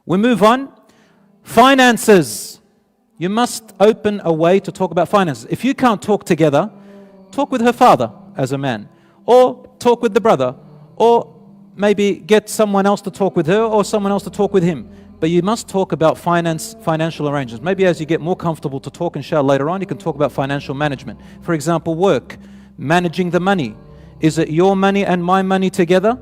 We move on. Finances. You must open a way to talk about finances. If you can't talk together, talk with her father as a man, or talk with the brother, or maybe get someone else to talk with her or someone else to talk with him. But you must talk about financial arrangements. Maybe as you get more comfortable to talk, inshallah, later on, you can talk about financial management. For example, work, managing the money. Is it your money and my money together?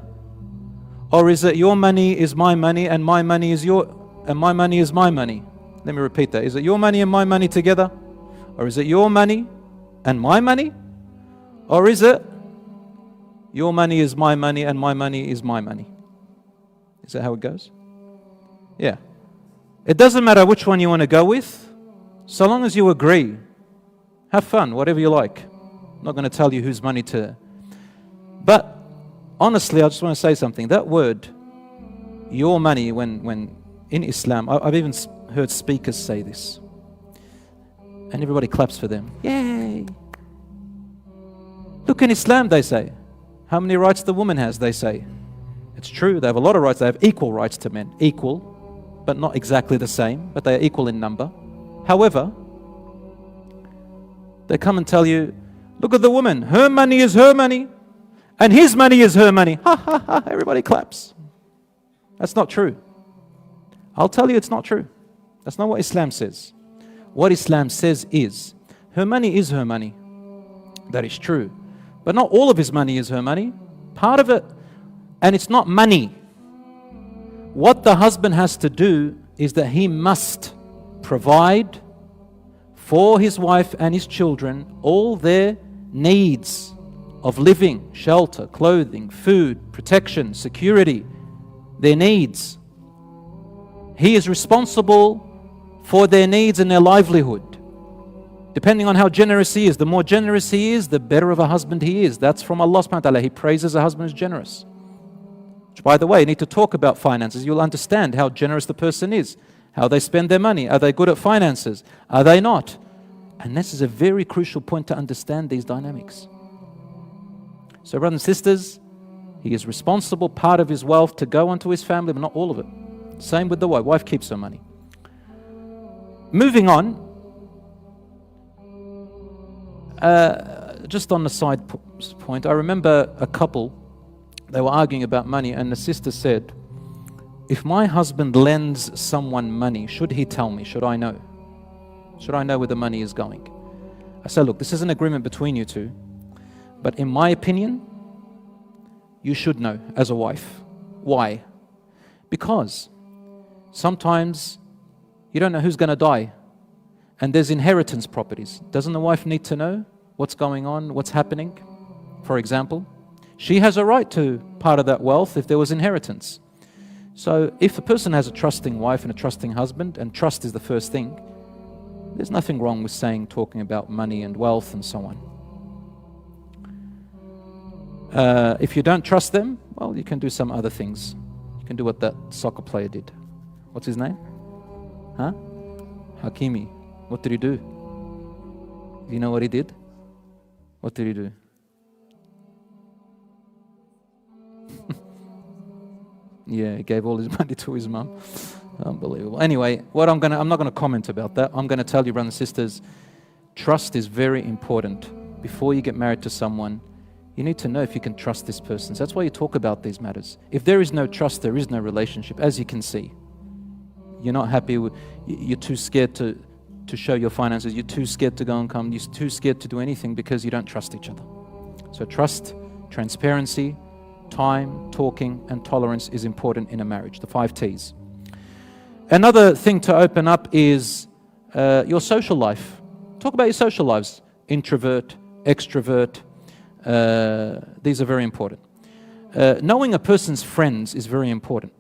Or is it your money is my money and my money is my money is my money? Let me repeat that. Is it your money and my money together? Or is it your money and my money? Or is it your money is my money and my money is my money? Is that how it goes? Yeah. It doesn't matter which one you want to go with, so long as you agree. Have fun, whatever you like. I'm not going to tell you whose money to. But honestly, I just want to say something. That word, your money, when in Islam, I've even heard speakers say this. And everybody claps for them. Yay! Look, in Islam, they say, how many rights the woman has, they say. It's true, they have a lot of rights. They have equal rights to men. Equal, but not exactly the same, but they are equal in number. However, they come and tell you, look at the woman, her money is her money, and his money is her money. Ha ha ha, everybody claps. That's not true. I'll tell you it's not true. That's not what Islam says. What Islam says is, her money is her money. That is true. But not all of his money is her money. Part of it, and it's not money. What the husband has to do is that he must provide for his wife and his children all their needs of living, shelter, clothing, food, protection, security, their needs. He is responsible for their needs and their livelihood. Depending on how generous he is. The more generous he is, the better of a husband he is. That's from Allah subhanahu wa ta'ala. He praises a husband who's generous. Which, by the way, you need to talk about finances. You'll understand how generous the person is, how they spend their money. Are they good at finances? Are they not? And this is a very crucial point to understand these dynamics. So, brothers and sisters, he is responsible, part of his wealth, to go onto his family, but not all of it. Same with the wife. Wife keeps her money. Moving on. Just on the side point, I remember a couple, they were arguing about money, and the sister said, if my husband lends someone money, should he tell me? Should I know? Should I know where the money is going? I said, look, this is an agreement between you two, but in my opinion, you should know as a wife. Why? Because sometimes you don't know who's going to die, and there's inheritance properties. Doesn't the wife need to know what's going on, what's happening? For example, she has a right to part of that wealth if there was inheritance. So if a person has a trusting wife and a trusting husband, and trust is the first thing, there's nothing wrong with talking about money and wealth and so on. If you don't trust them, well, you can do some other things. You can do what that soccer player did. What's his name? Huh? Hakimi. What did he do? Do you know what he did? What did he do? Yeah, he gave all his money to his mum. Unbelievable. Anyway, I'm not going to comment about that. I'm going to tell you, brothers and sisters, trust is very important. Before you get married to someone, you need to know if you can trust this person. So that's why you talk about these matters. If there is no trust, there is no relationship, as you can see. You're not happy with, you're too scared to show your finances, you're too scared to go and come, you're too scared to do anything because you don't trust each other. So trust, transparency, time, talking, and tolerance is important in a marriage, the 5 T's. Another thing to open up is your social life. Talk about your social lives. Introvert, extrovert, these are very important. Knowing a person's friends is very important,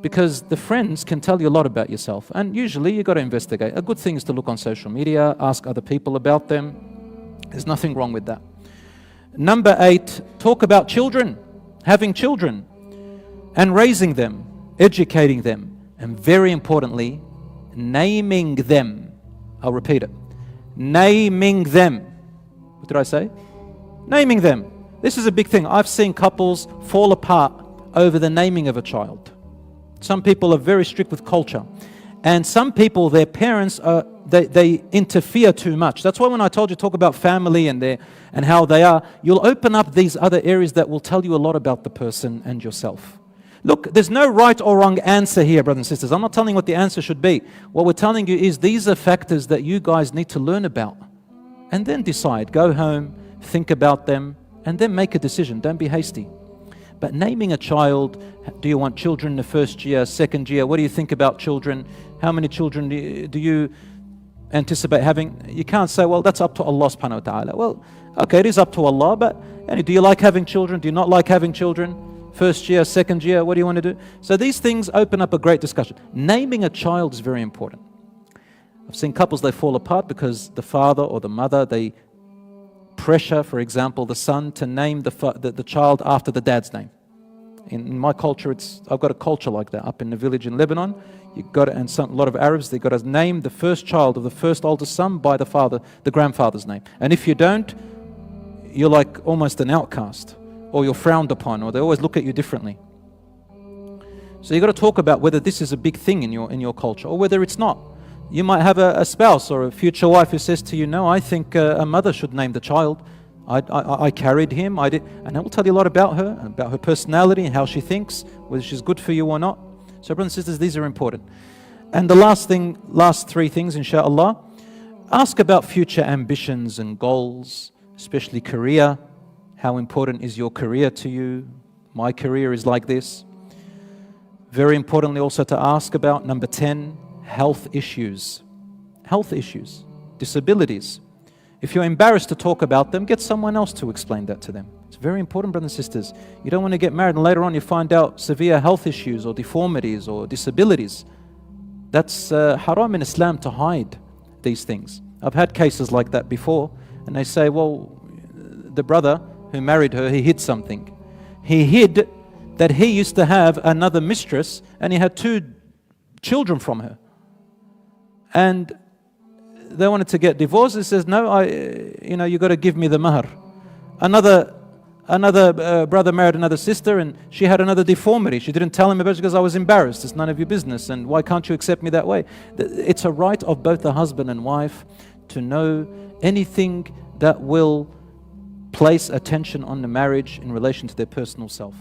because the friends can tell you a lot about yourself, and usually you've got to investigate. A good thing is to look on social media, ask other people about them. There's nothing wrong with that. Number 8, talk about children, having children, and raising them, educating them, and very importantly, naming them. I'll repeat it. Naming them. What did I say? Naming them. This is a big thing. I've seen couples fall apart over the naming of a child. Some people are very strict with culture. And some people, their parents, they interfere too much. That's why when I told you talk about family and how they are, you'll open up these other areas that will tell you a lot about the person and yourself. Look, there's no right or wrong answer here, brothers and sisters. I'm not telling you what the answer should be. What we're telling you is these are factors that you guys need to learn about. And then decide. Go home, think about them, and then make a decision. Don't be hasty. But naming a child, do you want children in the first year, second year? What do you think about children? How many children do you anticipate having? You can't say, well, that's up to Allah subhanahu wa ta'ala. Well, okay, it is up to Allah, but do you like having children? Do you not like having children? First year, second year, what do you want to do? So these things open up a great discussion. Naming a child is very important. I've seen couples, they fall apart because the father or the mother, they pressure, for example, the son to name the child after the dad's name. In my culture, I've got a culture like that. Up in the village in Lebanon, a lot of Arabs, they got to name the first child of the first oldest son by the grandfather's name. And if you don't, you're like almost an outcast, or you're frowned upon, or they always look at you differently. So you got to talk about whether this is a big thing in your culture, or whether it's not. You might have a spouse or a future wife who says to you, no, I think a mother should name the child. I carried him, I did, and I will tell you a lot about her personality and how she thinks, whether she's good for you or not. So brothers and sisters, these are important. And the last three things, inshallah, ask about future ambitions and goals, especially career. How important is your career to you? My career is like this. Very importantly also to ask about, number 10, health issues, disabilities. If you're embarrassed to talk about them, get someone else to explain that to them. It's very important, brothers and sisters. You don't want to get married and later on you find out severe health issues or deformities or disabilities. That's haram in Islam to hide these things. I've had cases like that before, and they say, well, the brother who married her, he hid something. He hid that he used to have another mistress and he had 2 children from her. And they wanted to get divorced. He says, no, you got to give me the mahr. Another brother married another sister and she had another deformity. She didn't tell him about it because I was embarrassed. It's none of your business. And why can't you accept me that way? It's a right of both the husband and wife to know anything that will place attention on the marriage in relation to their personal self.